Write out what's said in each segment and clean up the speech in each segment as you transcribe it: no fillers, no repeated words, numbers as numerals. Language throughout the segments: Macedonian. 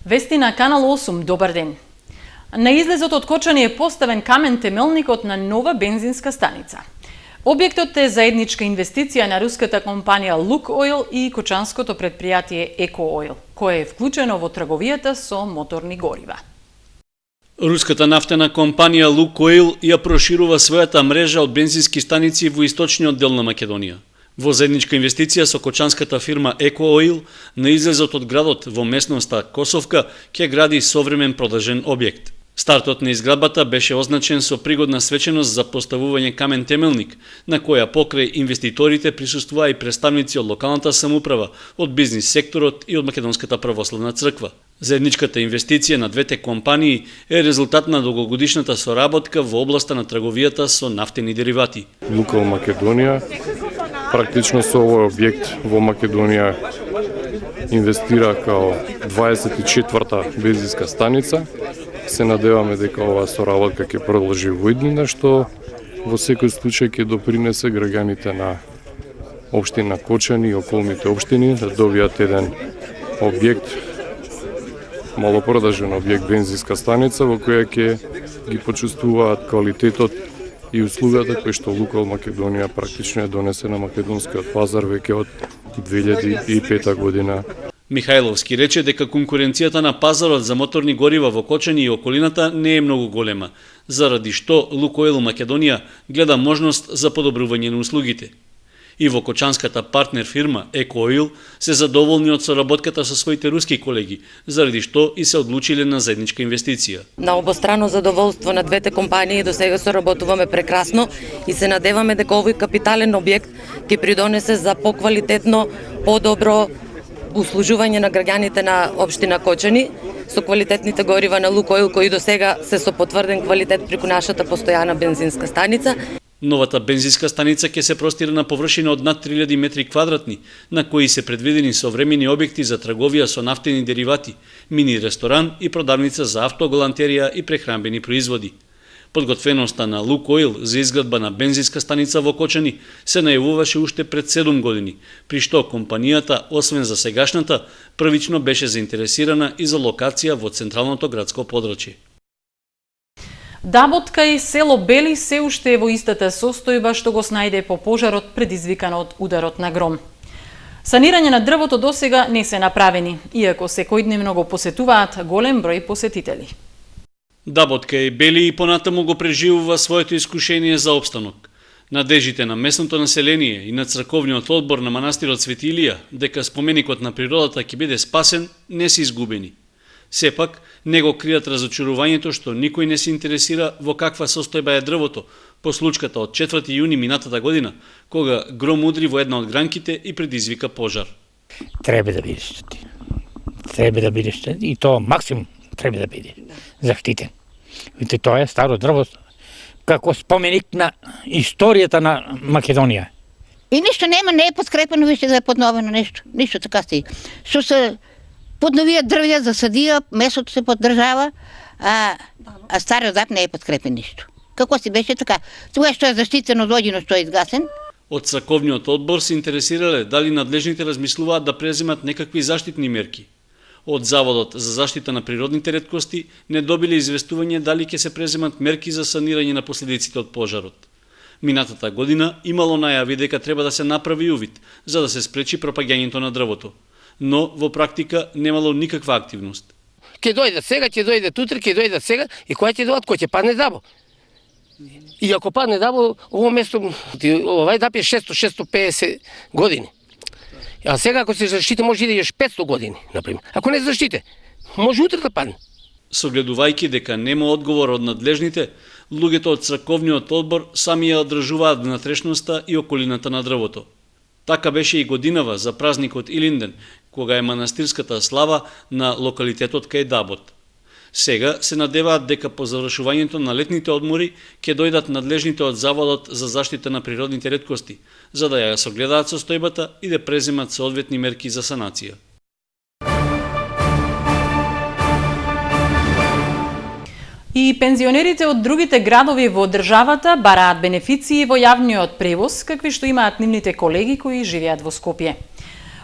Вести на Канал 8, добар ден. На излезот од Кочани е поставен камен темелникот на нова бензинска станица. Објектот е заедничка инвестиција на руската компанија Лукойл и кочанското предпријатие Екоойл, кое е вклучено во трговијата со моторни горива. Руската нафтена компанија Лукойл ја проширува својата мрежа од бензински станици во источниот дел на Македонија. Во заедничка инвестиција со кочанската фирма Екоойл, на излезот од градот во местноста Косовка ќе гради современ продажен објект. Стартот на изградбата беше означен со пригодна свеченост за поставување камен темелник, на која покрај инвеститорите присуствуваа и представници од локалната самоуправа, од бизнис секторот и од Македонската православна црква. Заедничката инвестиција на двете компании е резултат на долгогодишната соработка во областа на трговијата со нафтени деривати. Лукойл Македонија практично со овој објект во Македонија инвестира као 24-та бензинска станица. Се надеваме дека оваа соработка ќе продолжи во иднина, што во секој случај ќе допринесе граѓаните на општина Кочани и околните општини да добијат еден објект, малопродажен објект бензинска станица во која ќе ги почувствуваат квалитетот и услугата кој што Лукойл Македонија практично е донесе на македонскиот пазар веќе од 2005 година. Михајловски рече дека конкуренцијата на пазарот за моторни горива во Кочани и околината не е многу голема, заради што Лукойл Македонија гледа можност за подобрување на услугите. И во кочанската партнер фирма Екоойл се задоволни од соработката со своите руски колеги, заради што и се одлучиле на заедничка инвестиција. На обострано задоволство на двете компании до сега соработуваме прекрасно и се надеваме дека овој капитален објект ќе придонесе за поквалитетно, подобро услужување на граѓаните на општина Кочани со квалитетните горива на Лукойл кои до сега се со потврден квалитет преку нашата постојана бензинска станица. Новата бензинска станица ќе се простира на површина од над 3000 метри квадратни, на кои се предвидени современи објекти за трговија со нафтени деривати, мини ресторан и продавница за автоголантерија и прехранбени производи. Подготвеноста на Лукойл за изградба на бензинска станица во Кочани се најавуваше уште пред 7 години, при што компанијата, освен за сегашната, првично беше заинтересирана и за локација во централното градско подрачје. Дабот кај село Бели се уште е во истата состојба што го снајде по пожарот предизвикан од ударот на гром. Санирање на дрвото досега не се направени, иако секојдневно го посетуваат голем број посетители. Дабот кај Бели и понатаму го преживува своето искушение за опстанок. Надежите на местното население и на црковниот одбор на манастирот Свети Илија дека споменикот на природата ќе биде спасен не се изгубени. Сепак, не го кријат разочарувањето што никој не се интересира во каква состојба е дрвото по случката од 4 јуни минатата година, кога гром удри во една од гранките и предизвика пожар. Треба да биде штети. Треба да биде штети и то максимум треба да биде заштитен. Видите, тоа е старо дрво како споменик на историјата на Македонија. И ништо нема, не е подкрепено више да е подновено нешто. Ништо така сти. Што се подновија дрвја, засадија, месото се поддржава, а стариот зап не е подкрепен ништо. Како си беше така? Тоа што е заштитено дојдено, што е изгасен. Од црковниот одбор се интересирале дали надлежните размислуваат да преземат некакви заштитни мерки. Од Заводот за заштита на природните реткости не добиле известување дали ќе се преземат мерки за санирање на последиците од пожарот. Минатата година имало најави дека треба да се направи увид за да се спречи пропаѓањето на дрвото, но во практика немало никаква активност. Ќе дојде сега, ќе дојде тутре, ќе дојде сега и кој ќе дојде, кој ќе падне дабо. И ако падне дабо, ово место, овај даб е 600-650 години. А сега ако се заштите може да идеш 500 години, например. Ако не заштите, може утре да падне. Согледувајќи дека нема одговор од надлежните, луѓето од црковниот одбор сами ја одржуваат внатрешноста и околината на дрвото. Така беше и годинава за празникот Илинден, кога е манастирската слава на локалитетот кај Дабот. Сега се надеваат дека по завршувањето на летните одмори ќе дојдат надлежните од Заводот за заштита на природните реткости, за да ја согледаат состојбата и да преземат соодветни мерки за санација. И пензионерите од другите градови во државата бараат бенефиции во јавниот превоз, какви што имаат нивните колеги кои живеат во Скопје.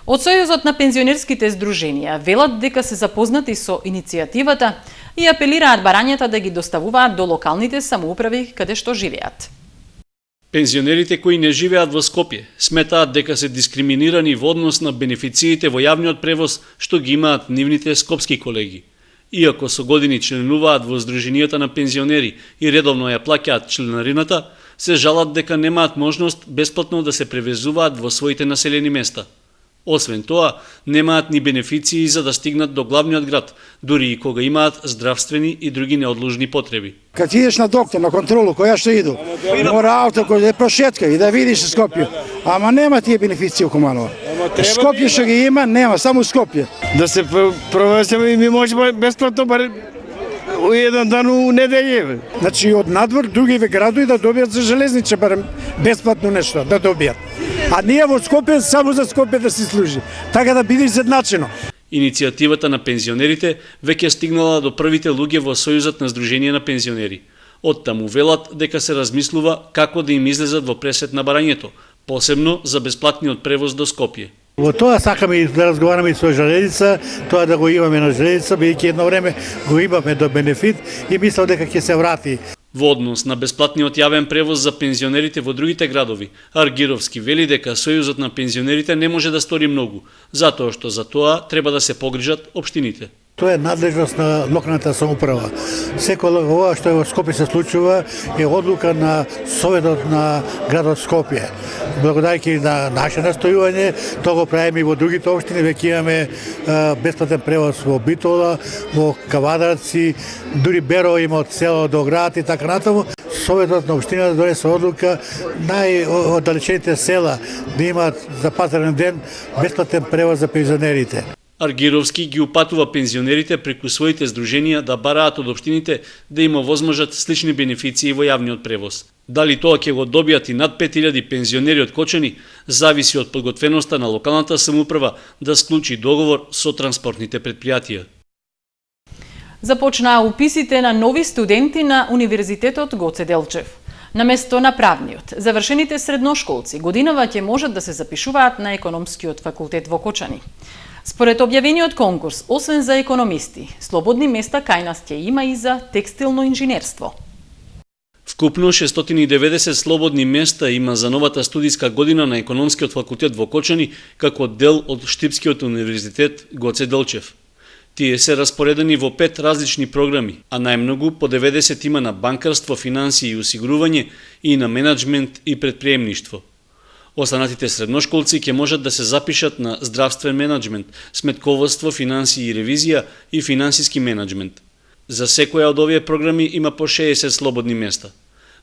Од Сојузот на пензионерските здруженија велат дека се запознати со иницијативата и апелираат барањата да ги доставуваат до локалните самоуправи каде што живеат. Пензионерите кои не живеат во Скопје сметаат дека се дискриминирани во однос на бенефициите во јавниот превоз што ги имаат нивните скопски колеги. Иако со години членуваат во здруженијата на пензионери и редовно ја плаќаат членарината, се жалат дека немаат можност бесплатно да се превезуваат во своите населени места. Освен тоа, немаат ни бенефиции за да стигнат до главниот град, дури и кога имаат здравствени и други неодложни потреби. Kad ideš na doktor, na kontrolu, koja što idu, mora auto koji je prošetka i da vidiš Skopje. Ama nema tije beneficije u Kumanova. Skopje što ga ima, nema, samo u Skopje. Da se provezemo i mi možemo besplatno bar u jedan dan u nedelje. Znači od nadvor drugih gradovi da dobijat za železnice barem besplatno nešto, da dobijat. A nije od Skopje samo za Skopje da se služi. Така да биде изедначено. Иницијативата на пензионерите веќе стигнала до првите луѓе во Сојузот на здруженија на пензионери. Од таму велат дека се размислува како да им излезат во пресет на барањето, посебно за бесплатниот превоз до Скопје. Во тоа сакаме да разговараме и со железница, тоа да го имаме на железница, бидејќи едно време го имаме до бенефит и мислам дека ќе се врати. Во однос на бесплатниот јавен превоз за пензионерите во другите градови, Аргировски вели дека Сојузот на пензионерите не може да стори многу, затоа што за тоа треба да се погрижат општините. Тоа е надлежност на локалната самоуправа. Секој ова што во Скопје се случува е одлука на Советот на градот Скопје. Благодарајќи на наше настојување, тоа го правиме и во другите општини, веќе имаме бесплатен превоз во Битола, во Кавадарци, дури Берово има од село до град и така натаму. Советот на општината донесе одлука најоддалечените села да имаат за пазарен ден бесплатен превоз за пензионерите. Аргировски ги упатува пензионерите преку своите здруженија да бараат од општините да им овозможат слични бенефиции во јавниот превоз. Дали тоа ќе го добијат и над 5000 пензионери од Кочани, зависи од подготвеноста на локалната самоуправа да склучи договор со транспортните претпријатија. Започнаа уписите на нови студенти на Универзитетот Гоце Делчев. На место на правниот, завршените средношколци годинава ќе можат да се запишуваат на економскиот факултет во Кочани. Според објавениот конкурс, освен за економисти, слободни места кај нас ќе има и за текстилно инженерство. Вкупно 690 слободни места има за новата студиска година на економскиот факултет во Кочани како дел од Штипскиот универзитет Гоце Делчев. Тие се распоредени во 5 различни програми, а најмногу по 90 има на банкарство, финансии и осигурување и на менаџмент и претприемништво. Останатите средношколци ќе можат да се запишат на здравствен менаџмент, сметководство, финансии и ревизија и финансиски менаџмент. За секоја од овие програми има по 60 слободни места.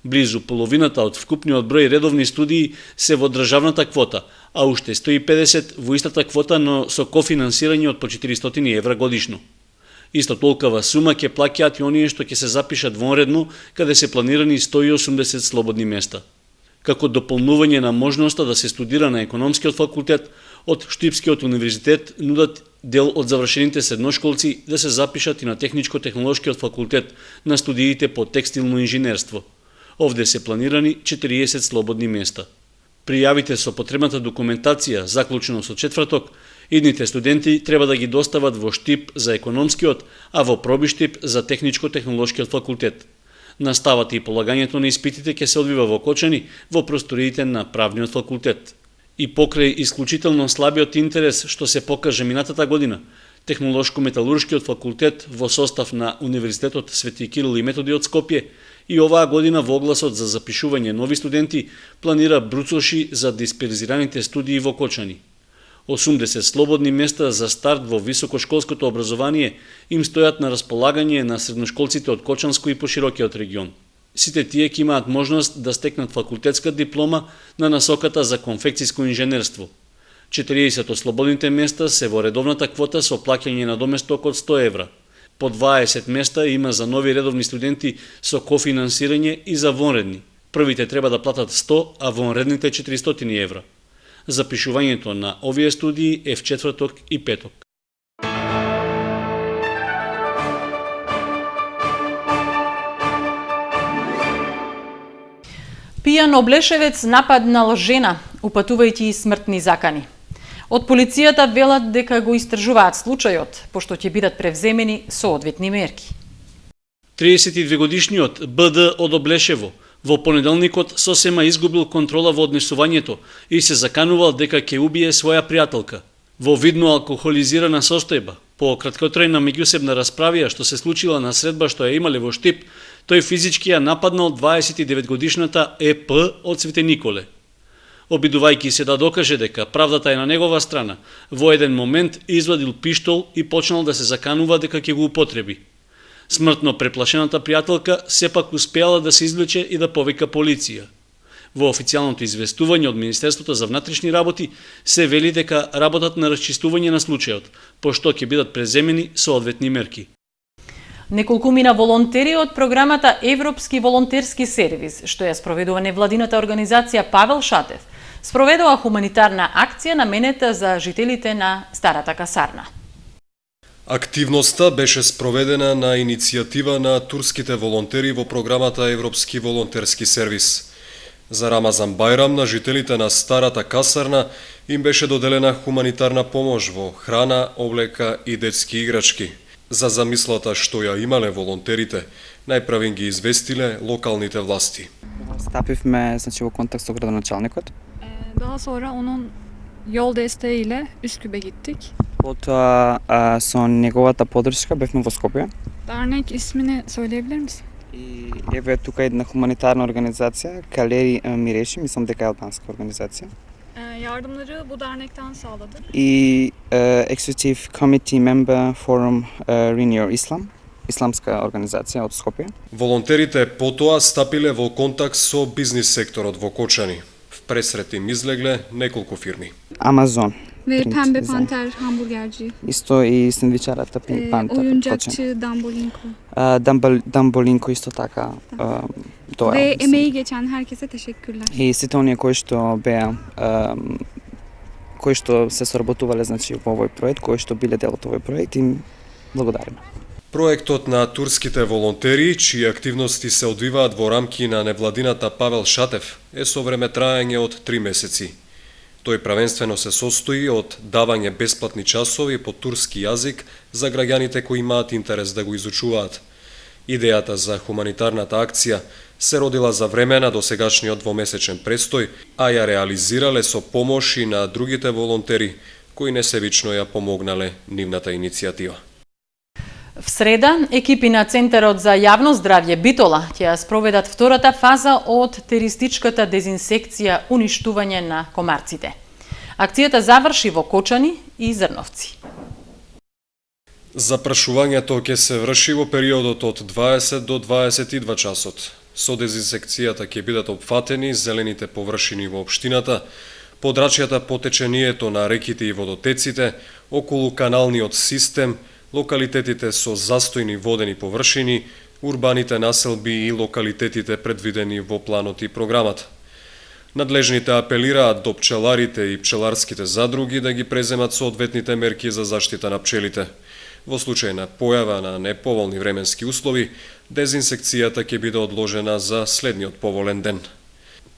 Близу половината од вкупниот број редовни студии се во државната квота, а уште 150 во истата квота, но со кофинансирање од по 400 евра годишно. Исто толкова сума ќе плаќаат и оние што ќе се запишат вонредно, каде се планирани 180 слободни места. Како дополнување на можноста да се студира на економскиот факултет, од Штипскиот универзитет нудат дел од завршените средношколци да се запишат и на Техничко-технолошкиот факултет на студиите по текстилно инженерство. Овде се планирани 40 слободни места. Пријавите со потребната документација, заклучено со четврток, идните студенти треба да ги достават во Штип за економскиот, а во Пробиштип за Техничко-технолошкиот факултет. Наставата и полагањето на испитите ќе се одвива во Кочани, во просториите на правниот факултет. И покрај исклучително слабиот интерес што се покажа минатата година, Технолошко-металуршкиот факултет во состав на Универзитетот Свети Кирил и Методи од Скопје и оваа година во огласот за запишување нови студенти планира бруцоши за дисперзираните студии во Кочани. 80 слободни места за старт во високошколското образование им стојат на располагање на средношколците од Кочанско и поширокиот регион. Сите тие ќе имаат можност да стекнат факултетска диплома на насоката за конфекциско инженерство. 40 од слободните места се во редовната квота со плаќање на доместок од 100 евра. По 20 места има за нови редовни студенти со кофинансирање и за вонредни. Првите треба да платат 100, а вонредните 400 евра. Запишувањето на овие студии е в четврток и петок. Пијан облешевец нападнал жена, упатувајќи смртни закани. Од полицијата велат дека го истражуваат случајот, пошто ќе бидат превземени соодветни мерки. 32-годишниот БД од Облешево во понеделникот сосема изгубил контрола во однесувањето и се заканувал дека ќе убие своја пријателка. Во видно алкохолизирана состојба, по краткотрајна меѓусебна расправија што се случила на средба што ја имале во Штип, тој физички ја нападнал 29-годишната ЕП од Цвете Николе. Обидувајќи се да докаже дека правдата е на негова страна, во еден момент извадил пиштол и почнал да се заканува дека ќе го употреби. Смртно преплашената пријателка сепак успеала да се извлече и да повика полиција. Во официјалното известување од Министерството за внатрешни работи се вели дека работат на расчистување на случајот, пошто ќе бидат преземени соодветни мерки. Неколкумина волонтери од програмата Европски волонтерски сервис, што ја спроведува невладината организација Павел Шатев, спроведува хуманитарна акција наменета за жителите на Старата касарна. Активноста беше спроведена на иницијатива на турските волонтери во програмата Европски волонтерски сервис. За Рамазан Бајрам на жителите на Старата касарна им беше доделена хуманитарна помош во храна, облека и детски играчки. За замислата што ја имале волонтерите, најпрвен ги известиле локалните власти. Stapifme во kontak со gradonačelnikot. Daha sonra onun yol desteğiyle Üsküp'e gittik. Потоа со неговата поддршка бевме во Скопје. Dernek ismini söyleyebilir misin? И еве тука една хуманитарна организација, Калери Миреши, мислам дека е албанска организација. Yardımları bu dernekten sağladık. И Executive Committee Member Forum Renew Islam, исламска организација од Скопје. Волонтерите потоа стапиле во контакт со бизнис секторот во Кочани. В пресрет им излегле неколку фирми. Amazon. Ve Pembe Panter hamburgerci. Исто и сендвичарата Пантер. Oyuncakçı Dambolinko. Дамболинко исто така. Тоа. Ve emeği geçen herkese teşekkürler. И сите оние кои што беа кои што се соработувале значи во овој проект, кои што биле дел од овој проект, им благодариме. Проектот на турските волонтери, чии активности се одвиваат во рамки на невладината Павел Шатев, е со време траење од 3 месеци. Тој правенствено се состои од давање бесплатни часови по турски јазик за граѓаните кои имаат интерес да го изучуваат. Идејата за хуманитарната акција се родила за време на досегашниот двомесечен престој, а ја реализирале со помош и на другите волонтери кои несебично ја помогнале нивната иницијатива. В среда, екипи на Центарот за јавно здравје Битола ќе ја спроведат втората фаза од теристичката дезинсекција уништување на комарците. Акцијата заврши во Кочани и Зрновци. Запрашувањето ќе се врши во периодот од 20 до 22 часот. Со дезинсекцијата ќе бидат опфатени зелените површини во општината, подрачјата по течението на реките и водотеците, околу каналниот систем, локалитетите со застојни водени површини, урбаните населби и локалитетите предвидени во планот и програмата. Надлежните апелираат до пчеларите и пчеларските задруги да ги преземат соодветните мерки за заштита на пчелите. Во случај на појава на неповолни временски услови, дезинсекцијата ќе биде одложена за следниот поволен ден.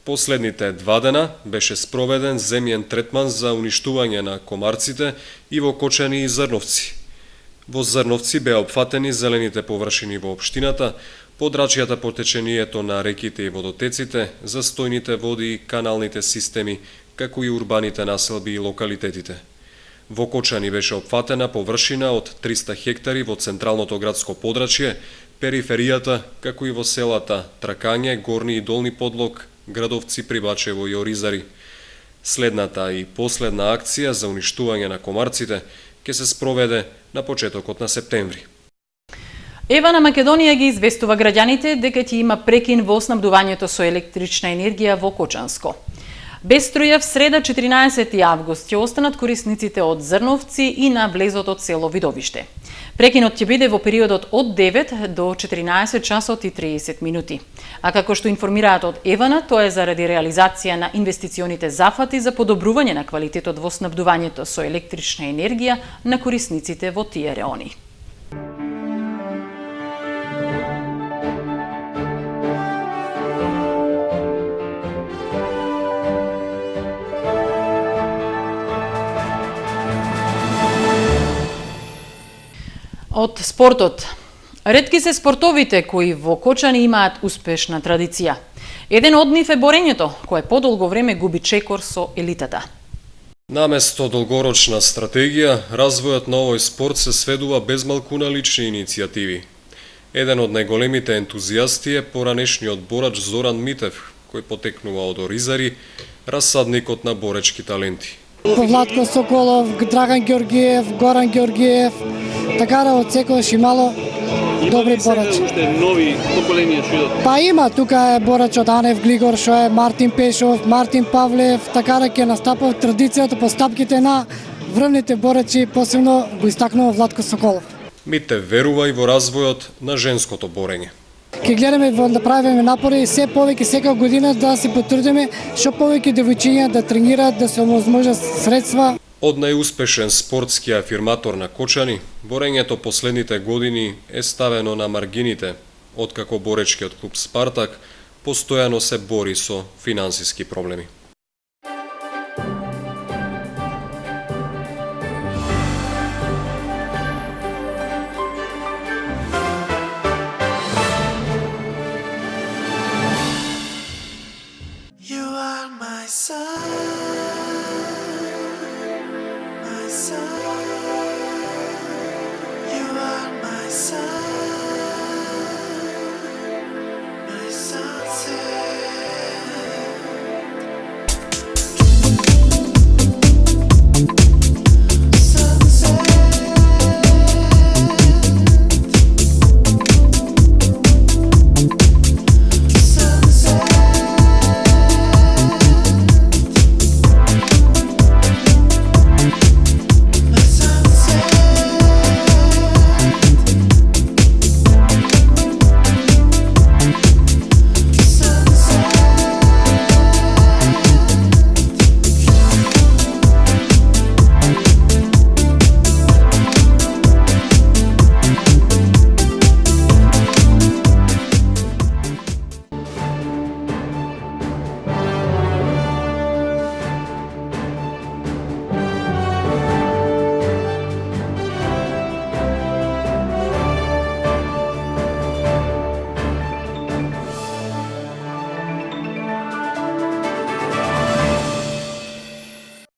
Последните 2 дена беше спроведен земјен третман за уништување на комарците и во Кочани и Зрновци. Во Зрновци беа опфатени зелените површини во општината, подрачјата по течението на реките и водотеците, застојните води и каналните системи, како и урбаните населби и локалитетите. Во Кочани беше опфатена површина од 300 хектари во централното градско подрачје, периферијата, како и во селата Тракање, Горни и Долни Подлог, Градовци, Прибачево и Оризари. Следната и последна акција за уништување на комарците ќе се спроведе на почетокот на септември. Ева на Македонија ги известува граѓаните дека ќе има прекин во снабдувањето со електрична енергија во Кочанско. Без струја в среда 14 август ќе останат корисниците од Зрновци и на влезот од село Видовиште. Прекинот ќе биде во периодот од 9 до 14 часот и 30 минути. А како што информираат од Евана, тоа е заради реализација на инвестиционите зафати за подобрување на квалитетот во снабдувањето со електрична енергија на корисниците во тие реони. Од спортот. Ретки се спортовите кои во Кочани имаат успешна традиција. Еден од нив е борењето, кое подолго време губи чекор со елитата. Наместо долгорочна стратегија, развојот на овој спорт се сведува безмалку на лични иницијативи. Еден од најголемите ентузијасти е поранешниот борач Зоран Митев, кој потекнува од Оризари, рассадникот на боречки таленти. Владко Соколов, Драган Георгиев, Горан Георгиев, така да од секојаш имало добри борачи. Има уште нови поколенија што идат? Па има, тука е борач од Анев Глигор, што е Мартин Пешов, Мартин Павлев, така да ќе настапува традицијата по стапките на врвните борачи, посебно го истакнува Владко Соколов. Митев верува и во развојот на женското борење. Ке гледаме да правиме напори се повеќе секоја година да се потрудиме што повеќе девојчиња да тренираат, да се овозможат средства. Од најуспешен спортски афирматор на Кочани, борењето последните години е ставено на маргините, откако боречкиот клуб Спартак постојано се бори со финансиски проблеми.